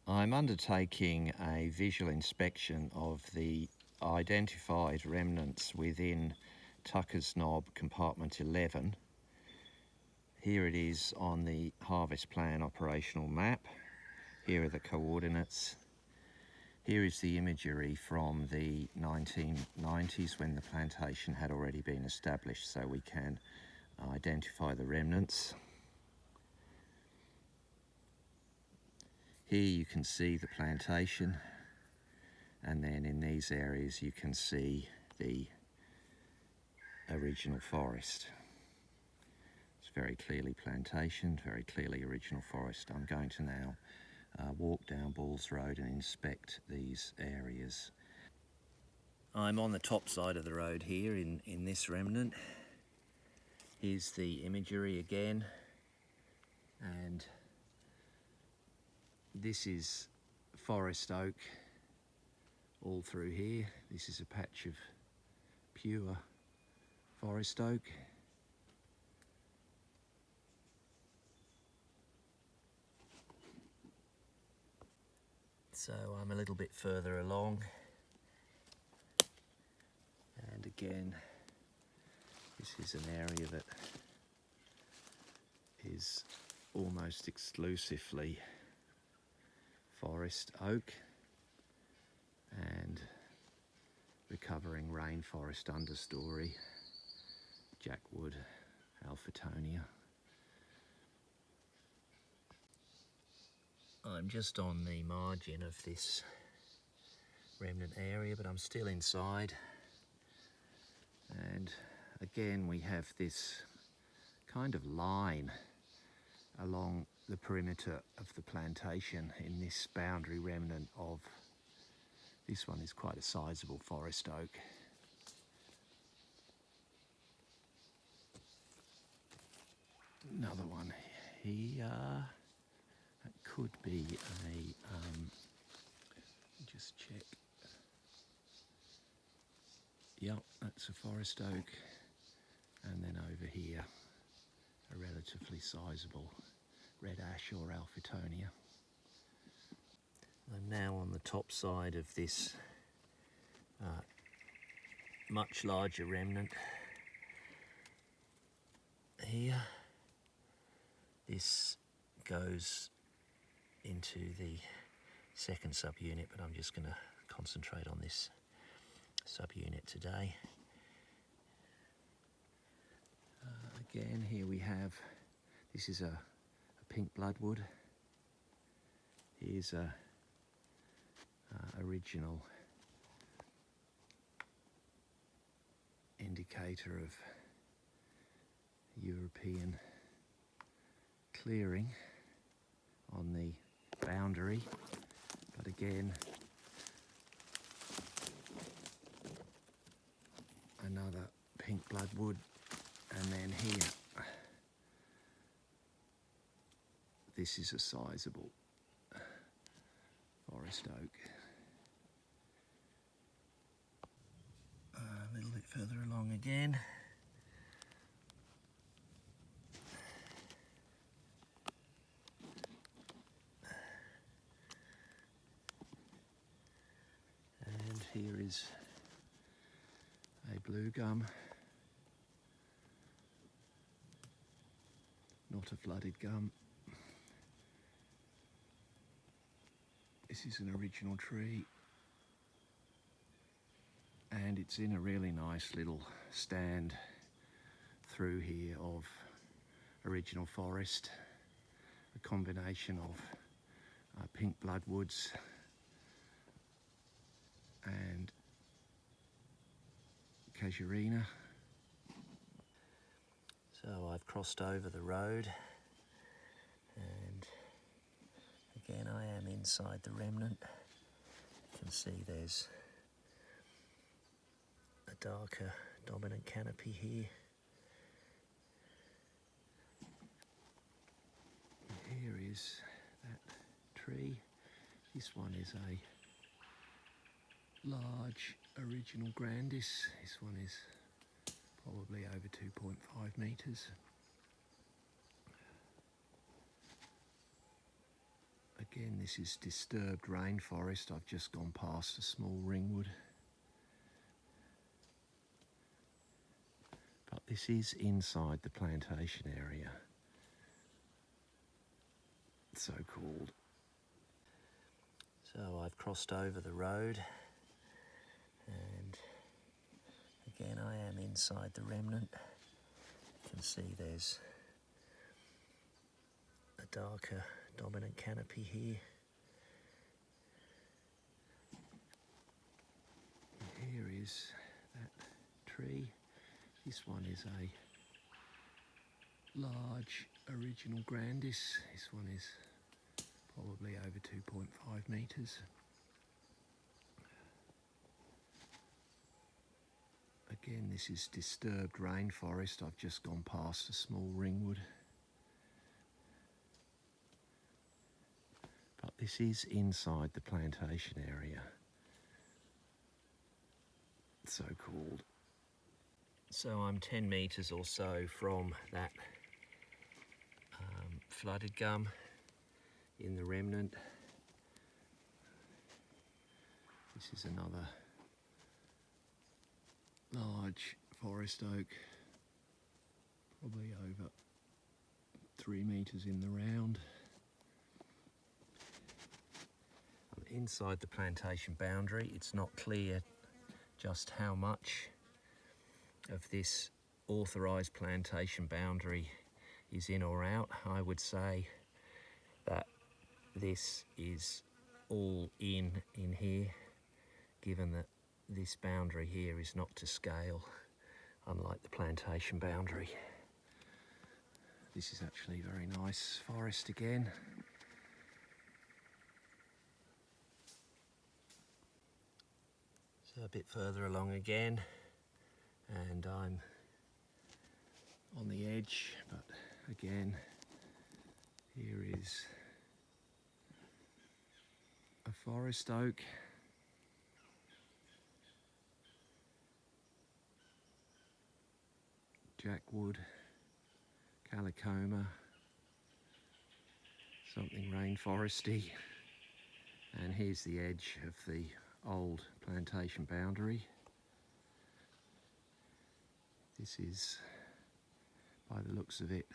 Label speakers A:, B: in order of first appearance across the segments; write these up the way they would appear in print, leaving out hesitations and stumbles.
A: I'm undertaking a visual inspection of the identified remnants within Tucker's Knob compartment 11. Here it is on the harvest plan operational map. Here are the coordinates. Here is the imagery from the 1990s when the plantation had already been established, so we can identify the remnants. Here you can see the plantation, and then in these areas you can see the original forest. It's very clearly plantation, very clearly original forest. I'm going to now walk down Bulls Road and inspect these areas. I'm on the top side of the road here in this remnant. Here's the imagery again, and this is forest oak all through here. This is a patch of pure forest oak. So I'm a little bit further along, and again this is an area that is almost exclusively forest oak and recovering rainforest understory, jackwood, alphitonia. I'm just on the margin of this remnant area, but I'm still inside, and again we have this kind of line along the perimeter of the plantation in this boundary remnant of, this one is quite a sizable forest oak. Another one here, that could be a, just check. Yep, that's a forest oak, and then over here a relatively sizable red ash or alphitonia. I'm now on the top side of this much larger remnant here. This goes into the second subunit, but I'm just going to concentrate on this subunit today. Again, here we have, this is a pink bloodwood. Here's a original indicator of European clearing on the boundary, but again another pink bloodwood, and then here this is a sizable forest oak. A little bit further along again. And here is a blue gum, not a flooded gum. This is an original tree, and it's in a really nice little stand through here of original forest, a combination of pink bloodwoods and casuarina. So I've crossed over the road, and again I am inside the remnant. You can see there's a darker dominant canopy here. Here is that tree. This one is a large original grandis. This one is probably over 2.5 metres. Again, this is disturbed rainforest. I've just gone past a small ringwood. But this is inside the plantation area, so-called. So I've crossed over the road, and again I am inside the remnant. You can see there's a darker dominant canopy here. Here is that tree. This one is a large original grandis. This one is probably over 2.5 metres. Again, this is disturbed rainforest. I've just gone past a small ringwood. But this is inside the plantation area, so-called. So I'm 10 metres or so from that flooded gum in the remnant. This is another large forest oak, probably over 3 metres in the round. I'm inside the plantation boundary. It's not clear just how much of this authorised plantation boundary is in or out. I would say that this is all in here, given that this boundary here is not to scale, unlike the plantation boundary. This is actually very nice forest again. So a bit further along again, and I'm on the edge, but again, here is a forest oak. Jackwood, calicoma, something rainforesty, and here's the edge of the old plantation boundary. This is, by the looks of it,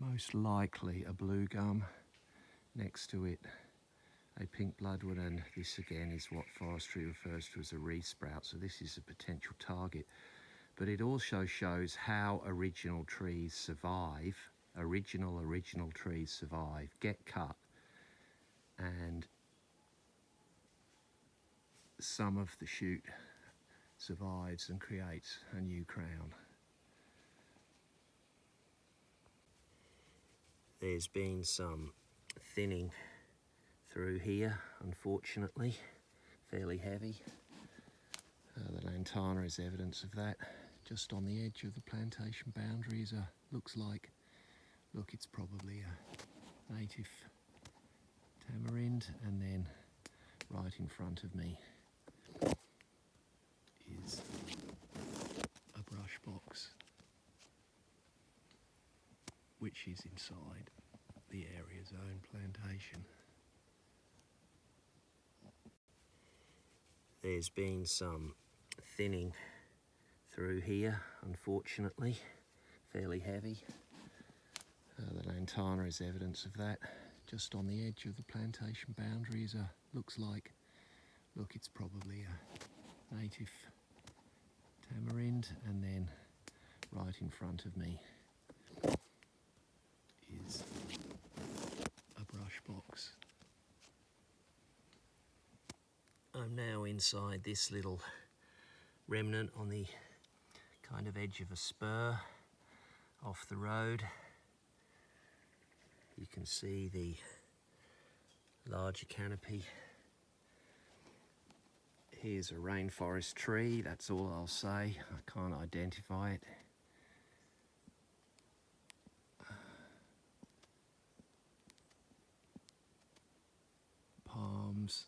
A: most likely a blue gum. Next to it, a pink bloodwood, and this again is what forestry refers to as a re-sprout, so this is a potential target. But it also shows how original trees survive, original trees survive, get cut, and some of the shoot survives and creates a new crown. There's been some thinning through here, unfortunately, fairly heavy. The lantana is evidence of that. Just on the edge of the plantation boundaries, looks like, look, it's probably a native tamarind, and then right in front of me is a brush box, which is inside the area zone plantation. There's been some thinning through here, unfortunately, fairly heavy. The lantana is evidence of that. Just on the edge of the plantation boundaries, looks like, look, it's probably a native tamarind, and then right in front of me is a brush box. I'm now inside this little remnant on the kind of edge of a spur off the road. You can see the larger canopy. Here's a rainforest tree, that's all I'll say. I can't identify it. Palms.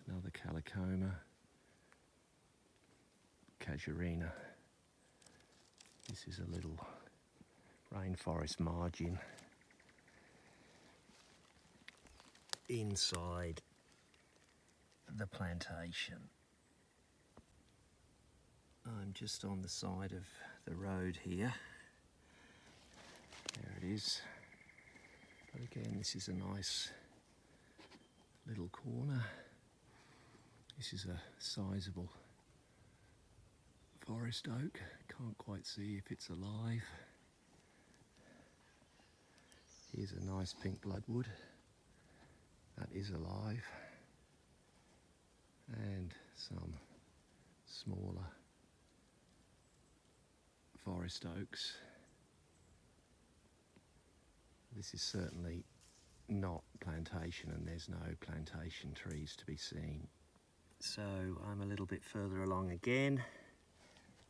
A: Another calicoma. Casuarina. This is a little rainforest margin inside the plantation. I'm just on the side of the road here. There it is. But again, this is a nice little corner. This is a sizable forest oak. Can't quite see if it's alive. Here's a nice pink bloodwood. That is alive. And some smaller forest oaks. This is certainly not plantation, and there's no plantation trees to be seen. So I'm a little bit further along again,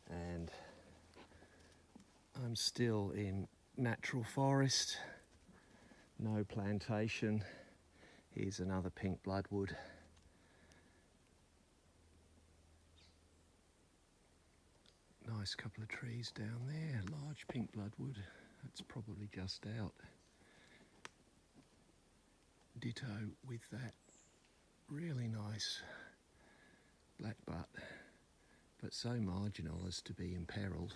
A: and I'm still in natural forest, no plantation. Here's another pink bloodwood. Nice couple of trees down there, large pink bloodwood. That's probably just out. Ditto with that really nice black butt, but so marginal as to be imperiled.